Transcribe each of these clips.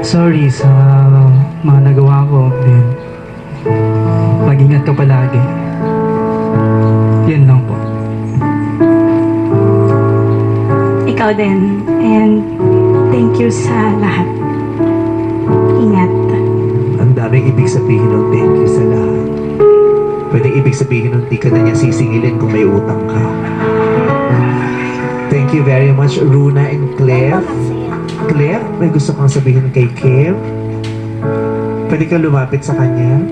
Sorry sa mga nagawa ko, Ben. Mag-ingat ka palagi. Yan lang po. Ikaw din. And thank you sa lahat. Ingat. Ang daming ibig sabihin ng thank you sa lahat. Pwedeng ibig sabihin ng di ka na niya sisingilin kung may utang ka. Thank you very much, Runa and Claire. Claire, may gusto kang sabihin kay Kim? Pwede ka lumapit sa kanya?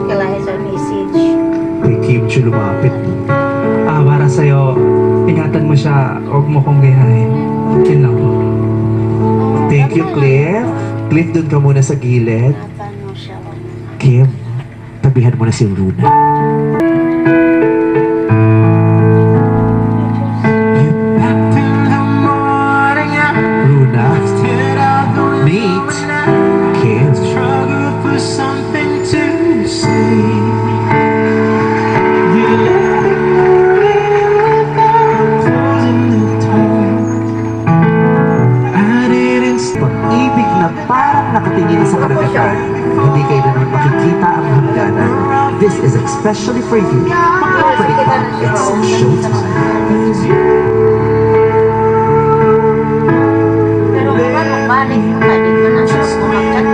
Kailangan sa message. Kay Kim siya lumapit. Para sa'yo, ingatan mo siya, huwag mo kong gayahin. Yan lang po. Thank you, Claire. Cliff, doon ka muna sa gilid. Paano siya? Kim, tabihan mo na si Runa. Runa, meet Kim. Pag-ibig na parang nakatingin sa karagatan, hindi kayo naman makikita ang hangganan. This is especially for you. Pagpapalipan, it's showtime. Pero kung ano, balik mo ka dito na siya.